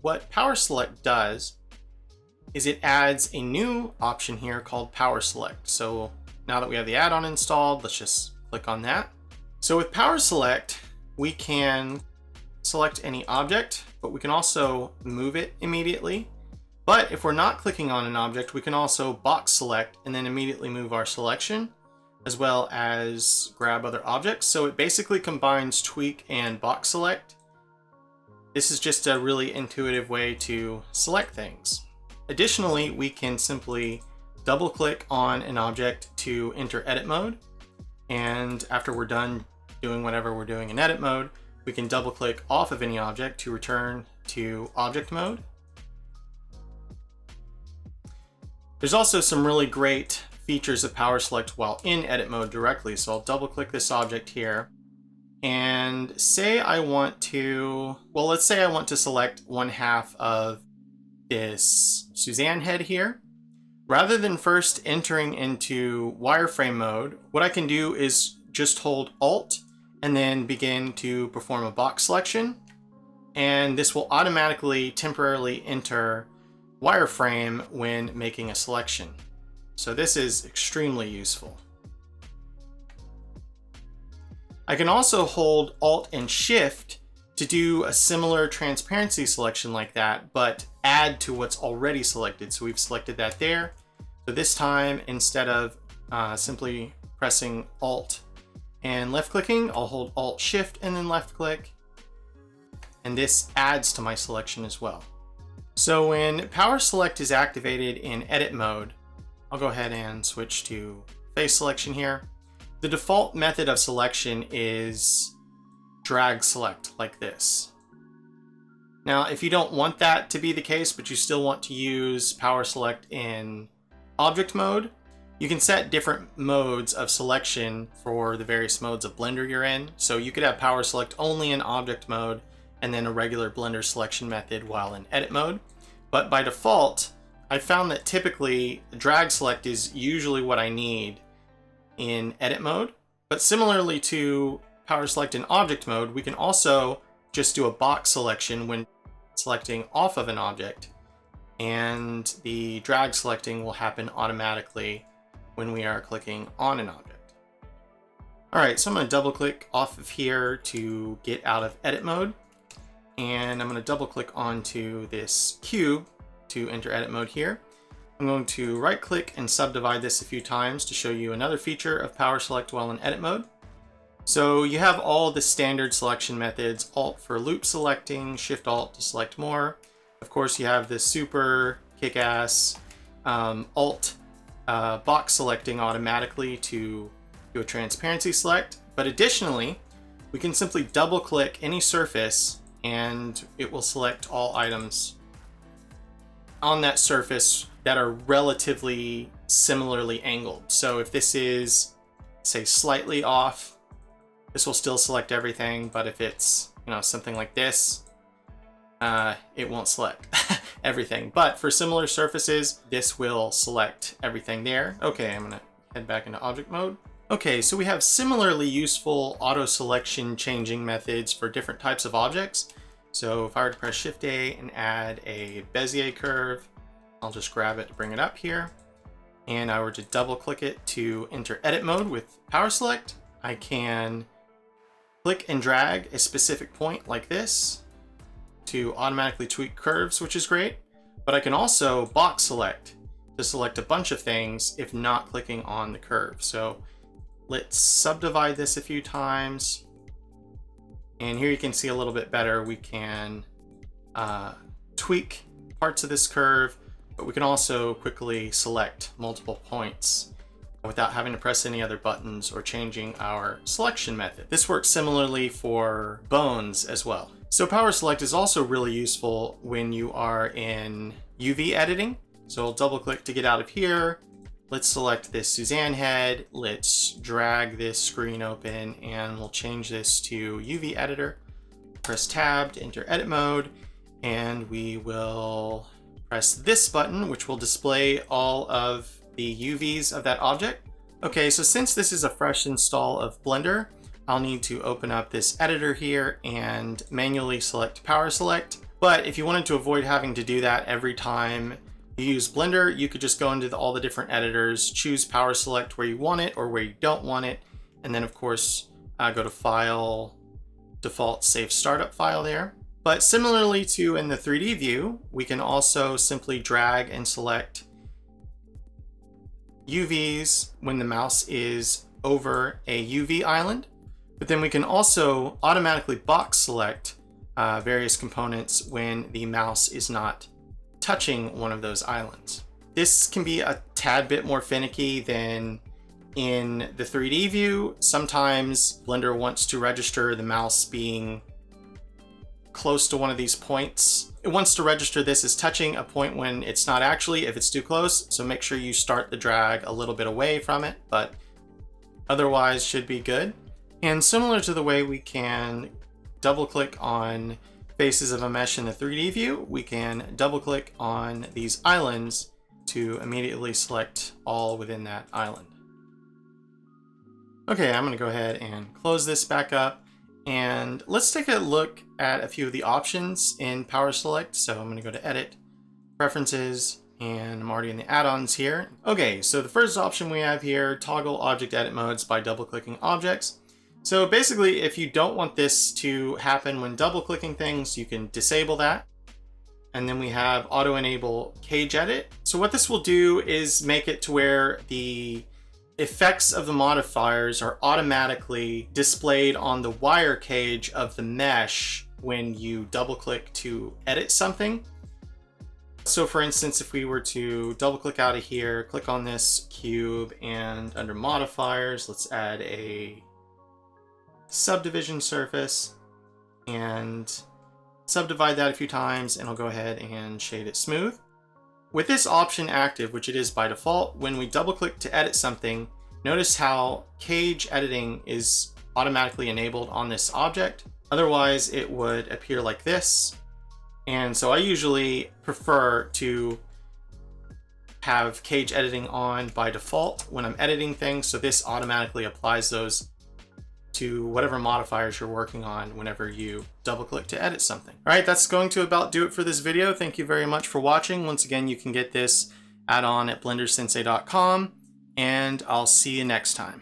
what Power Select does is it adds a new option here called Power Select. So now that we have the add-on installed, let's just click on that. So with Power Select, we can select any object, but we can also move it immediately. But if we're not clicking on an object, we can also box select and then immediately move our selection, as well as grab other objects. So it basically combines tweak and box select. This is just a really intuitive way to select things. Additionally, we can simply double click on an object to enter edit mode. And after we're done doing whatever we're doing in edit mode, we can double click off of any object to return to object mode. There's also some really great features of Power Select while in edit mode directly. So I'll double click this object here and say I want to, well, let's say I want to select 1/2 of this Suzanne head here. Rather than first entering into wireframe mode, what I can do is just hold Alt and then begin to perform a box selection. And this will automatically temporarily enter wireframe when making a selection. So this is extremely useful. I can also hold Alt and Shift to do a similar transparency selection like that, but add to what's already selected. So we've selected that there. So this time, instead of simply pressing Alt and left clicking, I'll hold Alt Shift and then left click. And this adds to my selection as well. So when Power Select is activated in edit mode, I'll go ahead and switch to face selection here. The default method of selection is drag select like this. Now, if you don't want that to be the case, but you still want to use Power Select in object mode, you can set different modes of selection for the various modes of Blender you're in. So you could have Power Select only in object mode and then a regular Blender selection method while in edit mode. But by default, I found that typically drag select is usually what I need in edit mode. But similarly to Power Select in object mode, we can also just do a box selection when selecting off of an object, and the drag selecting will happen automatically when we are clicking on an object. All right, so I'm going to double click off of here to get out of edit mode, and I'm going to double click onto this cube to enter edit mode here. I'm going to right click and subdivide this a few times to show you another feature of Power Select while in edit mode. So you have all the standard selection methods: Alt for loop selecting, Shift Alt to select more. Of course, you have this super kick-ass Alt box selecting automatically to do a transparency select. But additionally, we can simply double click any surface and it will select all items on that surface that are relatively similarly angled. So if this is, say, slightly off, this will still select everything, but if it's, something like this, it won't select everything. But for similar surfaces, this will select everything there. Okay, I'm gonna head back into object mode. Okay, so we have similarly useful auto selection changing methods for different types of objects. So if I were to press Shift A and add a Bezier curve, I'll just grab it to bring it up here. And I were to double click it to enter edit mode with Power Select, I can click and drag a specific point like this to automatically tweak curves, which is great. But I can also box select to select a bunch of things if not clicking on the curve. So let's subdivide this a few times. And here you can see a little bit better. We can tweak parts of this curve, but we can also quickly select multiple points without having to press any other buttons or changing our selection method. This works similarly for bones as well. So Power Select is also really useful when you are in UV editing. So I'll double click to get out of here. Let's select this Suzanne head. Let's drag this screen open and we'll change this to UV editor. Press tab to enter edit mode, and we will press this button, which will display all of the UVs of that object. Okay, so since this is a fresh install of Blender, I'll need to open up this editor here and manually select Power Select. But if you wanted to avoid having to do that every time you use Blender, you could just go into all the different editors, choose Power Select where you want it or where you don't want it, and then of course go to File, Default Save Startup File there. But similarly to in the 3D view, we can also simply drag and select UVs when the mouse is over a UV island. But then we can also automatically box select various components when the mouse is not touching one of those islands. This can be a tad bit more finicky than in the 3D view. Sometimes Blender wants to register the mouse being close to one of these points. It wants to register this as touching a point when it's not actually, if it's too close. So make sure you start the drag a little bit away from it, but otherwise should be good. And similar to the way we can double click on faces of a mesh in the 3D view, we can double click on these islands to immediately select all within that island. Okay, I'm gonna go ahead and close this back up. And let's take a look at a few of the options in Power Select. So I'm going to go to Edit, Preferences, and I'm already in the add-ons here. Okay, so the first option we have here, Toggle Object Edit Modes by double-clicking objects. So basically, if you don't want this to happen when double-clicking things, you can disable that. And then we have Auto Enable Cage Edit. So what this will do is make it to where the effects of the modifiers are automatically displayed on the wire cage of the mesh when you double click to edit something. So for instance, if we were to double click out of here, click on this cube, and under modifiers, let's add a subdivision surface and subdivide that a few times, and I'll go ahead and shade it smooth. With this option active, which it is by default, when we double click to edit something, notice how cage editing is automatically enabled on this object. Otherwise, it would appear like this. And so I usually prefer to have cage editing on by default when I'm editing things. So this automatically applies those to whatever modifiers you're working on whenever you double click to edit something. All right, that's going to about do it for this video. Thank you very much for watching. Once again, you can get this add-on at blendersensei.com, and I'll see you next time.